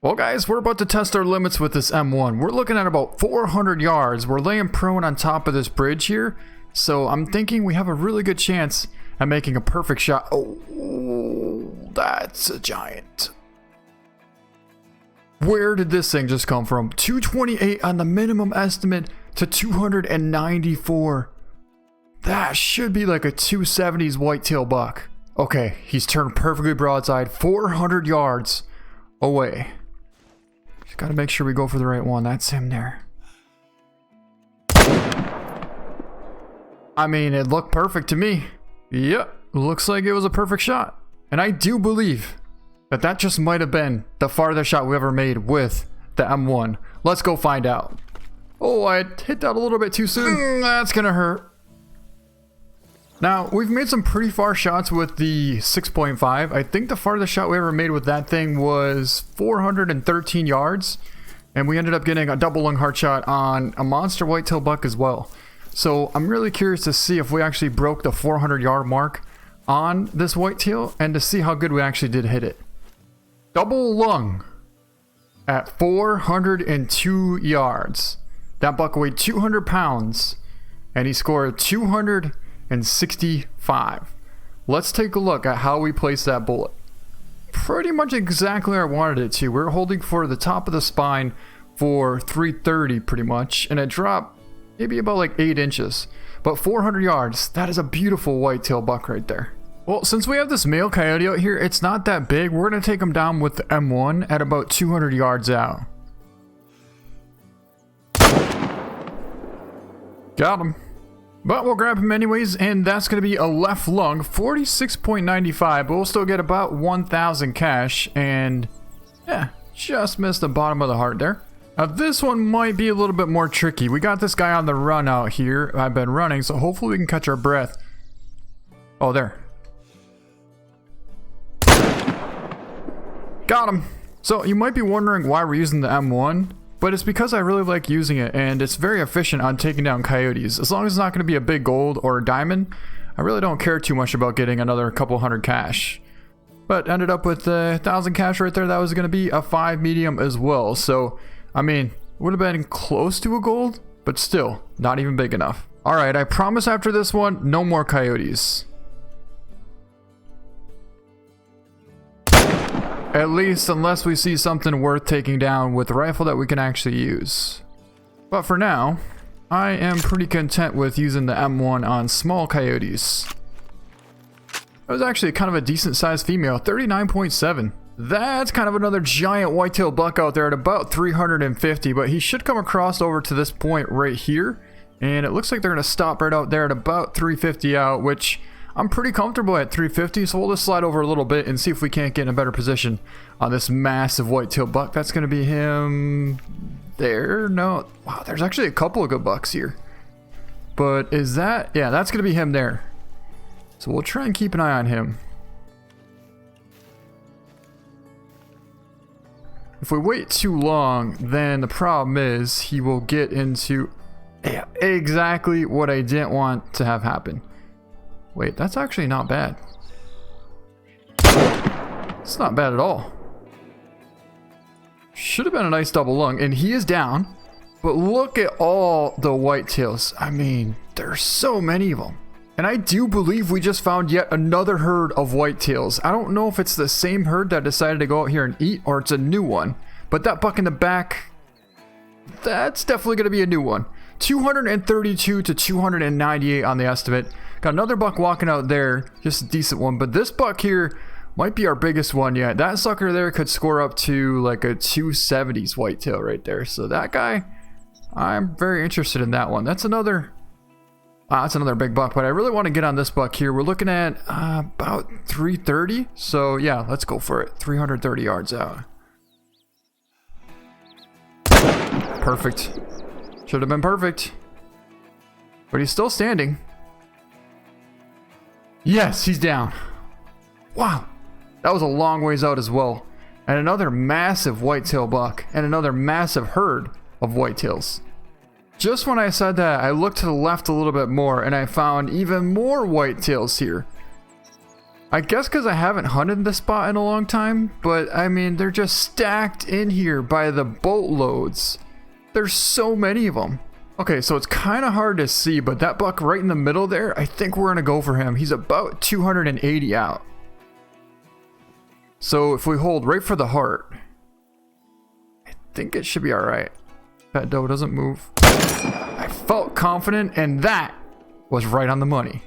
Well guys, we're about to test our limits with this M1. We're looking at about 400 yards. We're laying prone on top of this bridge here. So I'm thinking we have a really good chance at making a perfect shot. Oh, that's a giant. Where did this thing just come from? 228 on the minimum estimate to 294. That should be like a 270s whitetail buck. Okay, he's turned perfectly broadside, 400 yards away. Just gotta make sure we go for the right one. That's him there. I mean, it looked perfect to me. Yep, looks like it was a perfect shot. And I do believe that that just might have been the farthest shot we ever made with the M1. Let's go find out. Oh, I hit that a little bit too soon. That's gonna hurt. Now, we've made some pretty far shots with the 6.5. I think the farthest shot we ever made with that thing was 413 yards. And we ended up getting a double lung heart shot on a monster whitetail buck as well. So I'm really curious to see if we actually broke the 400 yard mark on this whitetail and to see how good we actually did hit it. Double lung at 402 yards. That buck weighed 200 pounds and he scored 265. Let's take a look at how we placed that bullet. Pretty much exactly where I wanted it to. We're holding for the top of the spine for 330 pretty much, and it dropped maybe about like 8 inches. But 400 yards, that is a beautiful whitetail buck right there. Well, since we have this male coyote out here, it's not that big. We're going to take him down with the M1 at about 200 yards out. Got him. But we'll grab him anyways, and that's going to be a left lung, 46.95, but we'll still get about 1,000 cash, and yeah, just missed the bottom of the heart there. Now this one might be a little bit more tricky. We got this guy on the run out here. I've been running, so hopefully we can catch our breath. Oh, there. Got him. So you might be wondering why we're using the M1. But it's because I really like using it, and it's very efficient on taking down coyotes. As long as it's not going to be a big gold or a diamond, I really don't care too much about getting another couple hundred cash. But ended up with 1,000 cash right there. That was going to be a 5 medium as well. So, I mean, would have been close to a gold, but still, not even big enough. Alright, I promise after this one, no more coyotes. At least unless we see something worth taking down with the rifle that we can actually use. But for now, I am pretty content with using the M1 on small coyotes. That was actually kind of a decent sized female, 39.7. That's kind of another giant whitetail buck out there at about 350, but he should come across over to this point right here. And it looks like they're going to stop right out there at about 350 out, which I'm pretty comfortable at 350, so we'll just slide over a little bit and see if we can't get in a better position on this massive whitetail buck. That's going to be him there. No, wow, there's actually a couple of good bucks here. But is that, yeah, that's going to be him there. So we'll try and keep an eye on him. If we wait too long, then the problem is he will get into exactly what I didn't want to have happen. Wait, that's actually not bad. It's not bad at all. Should have been a nice double lung, and he is down. But look at all the whitetails. I mean, there's so many of them. And I do believe we just found yet another herd of whitetails. I don't know if it's the same herd that decided to go out here and eat, or it's a new one. But that buck in the back, that's definitely going to be a new one. 232 to 298 on the estimate. Got another buck walking out there, just a decent one, but this buck here might be our biggest one yet. That sucker there could score up to like a 270s whitetail right there. So that guy, I'm very interested in that one. That's another big buck, but I really want to get on this buck here. We're looking at about 330. So yeah, let's go for it. 330 yards out. Perfect. Should have been perfect. But he's still standing. Yes, he's down. Wow. That was a long ways out as well. And another massive whitetail buck. And another massive herd of whitetails. Just when I said that, I looked to the left a little bit more and I found even more whitetails here. I guess because I haven't hunted this spot in a long time, but I mean, they're just stacked in here by the boatloads. There's so many of them. Okay, so it's kind of hard to see, but that buck right in the middle there, I think we're gonna go for him. He's about 280 out. So if we hold right for the heart, I think it should be all right. That doe doesn't move. I felt confident, and that was right on the money.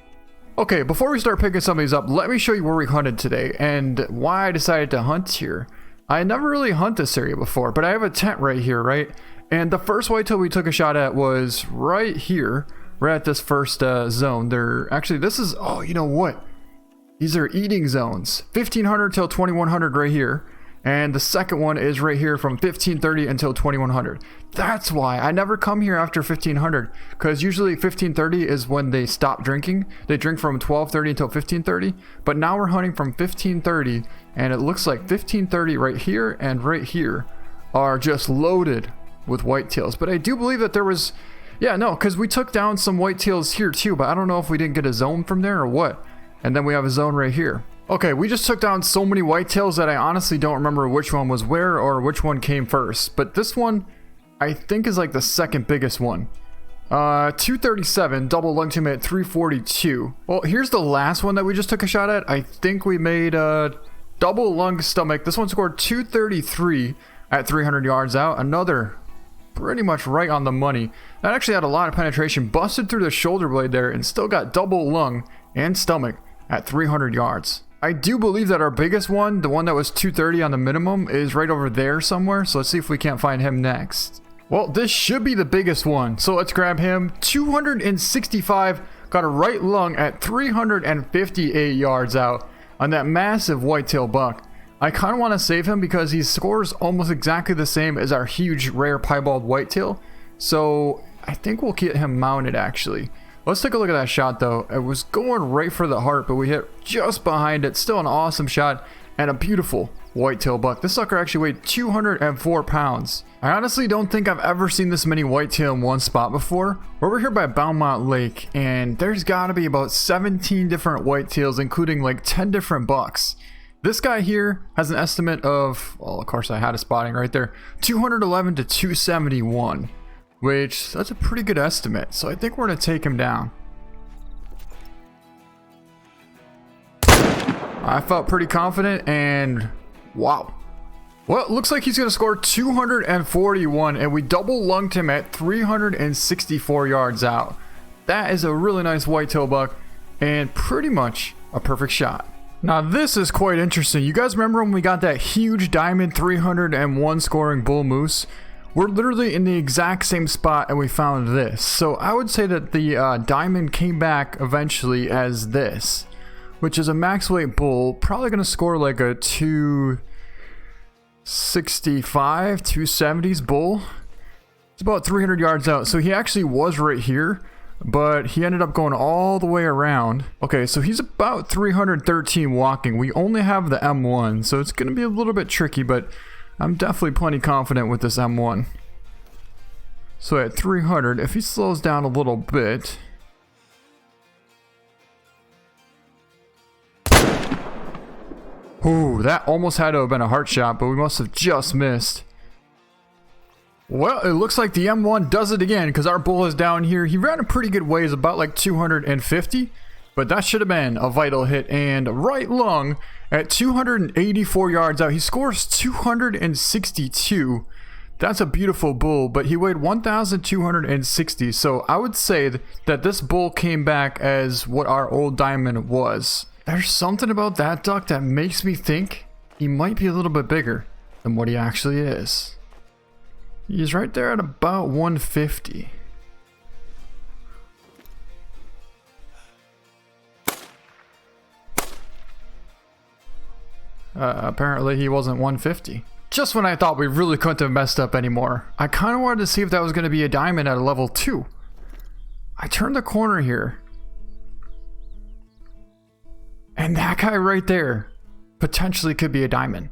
Okay, before we start picking some of these up, let me show you where we hunted today and why I decided to hunt here. I never really hunted this area before, but I have a tent right here, right? And the first whitetail we took a shot at was right here, right at this first zone. Actually, this is, oh, you know what? These are eating zones. 1500 till 2100 right here. And the second one is right here from 1530 until 2100. That's why I never come here after 1500, because usually 1530 is when they stop drinking. They drink from 1230 until 1530, but now we're hunting from 1530, and it looks like 1530 right here and right here are just loaded with whitetails. But I do believe that there was, yeah, no, because we took down some whitetails here too, but I don't know if we didn't get a zone from there or what. And then we have a zone right here. Okay, we just took down so many whitetails that I honestly don't remember which one was where or which one came first. But this one, I think, is like the second biggest one. 237, double lung to at 342. Well, here's the last one that we just took a shot at. I think we made a double lung stomach. This one scored 233 at 300 yards out. Another pretty much right on the money. That actually had a lot of penetration, busted through the shoulder blade there, and still got double lung and stomach at 300 yards. I do believe that our biggest one, the one that was 230 on the minimum, is right over there somewhere. So let's see if we can't find him next. Well, this should be the biggest one. So let's grab him. 265, got a right lung at 358 yards out on that massive whitetail buck. I kind of want to save him because he scores almost exactly the same as our huge rare piebald whitetail. So I think we'll get him mounted actually. Let's take a look at that shot though. It was going right for the heart, but we hit just behind it. Still an awesome shot and a beautiful whitetail buck. This sucker actually weighed 204 pounds. I honestly don't think I've ever seen this many whitetail in one spot before. We're over here by Beaumont Lake, and there's gotta be about 17 different whitetails, including like 10 different bucks. This guy here has an estimate of, well, of course I had a spotting right there, 211 to 271. Which, that's a pretty good estimate, so I think we're going to take him down. I felt pretty confident, and wow. Well, it looks like he's going to score 241, and we double lunged him at 364 yards out. That is a really nice whitetail buck, and pretty much a perfect shot. Now this is quite interesting. You guys remember when we got that huge diamond 301 scoring bull moose? We're literally in the exact same spot and we found this. So I would say that the diamond came back eventually as this, which is a max weight bull, probably going to score like a 265, 270s bull. It's about 300 yards out. So he actually was right here, but he ended up going all the way around. Okay, so he's about 313 walking. We only have the M1, so it's going to be a little bit tricky, but I'm definitely plenty confident with this M1. So at 300, if he slows down a little bit. Ooh, that almost had to have been a heart shot, but we must have just missed. Well, it looks like the M1 does it again because our bull is down here. He ran a pretty good ways, about like 250. But that should have been a vital hit, and right lung at 284 yards out. He scores 262. That's a beautiful bull, but he weighed 1,260. So I would say that this bull came back as what our old diamond was. There's something about that duck that makes me think he might be a little bit bigger than what he actually is. He's right there at about 150. Apparently he wasn't 150. Just when I thought we really couldn't have messed up anymore, I kind of wanted to see if that was going to be a diamond at a level 2. I turned the corner here, and that guy right there potentially could be a diamond.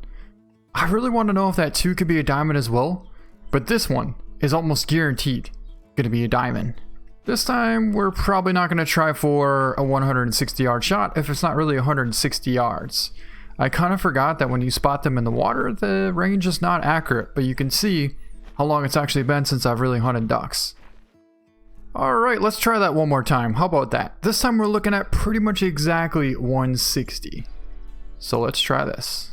I really want to know if that 2 could be a diamond as well, but this one is almost guaranteed going to be a diamond. This time, we're probably not going to try for a 160-yard shot if it's not really 160 yards. I kind of forgot that when you spot them in the water, the range is not accurate, but you can see how long it's actually been since I've really hunted ducks. Alright, let's try that one more time. How about that? This time we're looking at pretty much exactly 160. So let's try this.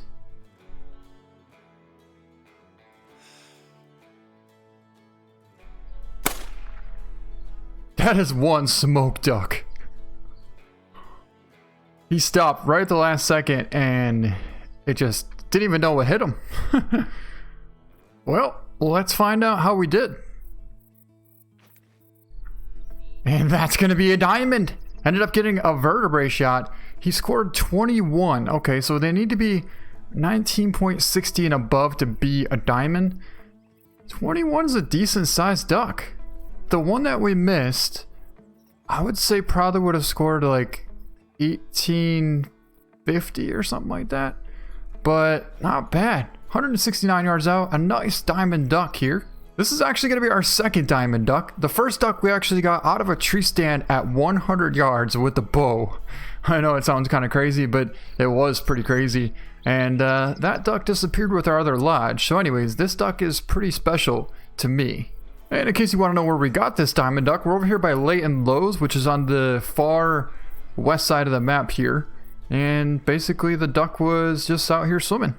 That is one smoke duck. He stopped right at the last second and it just didn't even know what hit him. Well, let's find out how we did. And that's going to be a diamond. Ended up getting a vertebrae shot. He scored 21. Okay, so they need to be 19.60 and above to be a diamond. 21 is a decent sized duck. The one that we missed, I would say probably would have scored like 1850 or something like that. But not bad. 169 yards out. A nice diamond duck here. This is actually going to be our second diamond duck. The first duck we actually got out of a tree stand at 100 yards with the bow. I know it sounds kind of crazy, but it was pretty crazy. And that duck disappeared with our other lodge. So anyways, this duck is pretty special to me. And in case you want to know where we got this diamond duck, we're over here by Leighton Lows, which is on the far west side of the map here. And basically the duck was just out here swimming.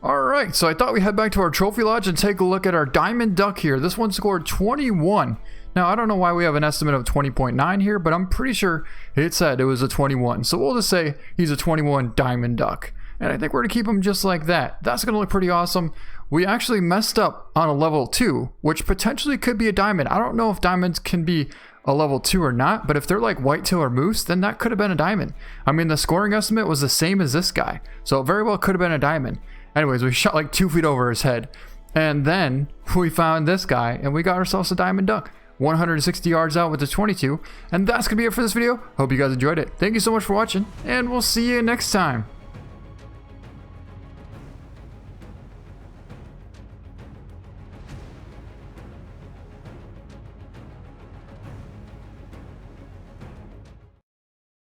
Alright, so I thought we'd head back to our trophy lodge and take a look at our diamond duck here. This one scored 21. Now, I don't know why we have an estimate of 20.9 here, but I'm pretty sure it said it was a 21. So we'll just say he's a 21 diamond duck. And I think we're going to keep him just like that. That's going to look pretty awesome. We actually messed up on a level 2, which potentially could be a diamond. I don't know if diamonds can be a level 2 or not, but if they're like whitetail or moose, then that could have been a diamond. I mean, the scoring estimate was the same as this guy, so it very well could have been a diamond. Anyways, we shot like 2 feet over his head, and then we found this guy, and we got ourselves a diamond duck. 160 yards out with the 22, and that's gonna be it for this video. Hope you guys enjoyed it. Thank you so much for watching, and we'll see you next time.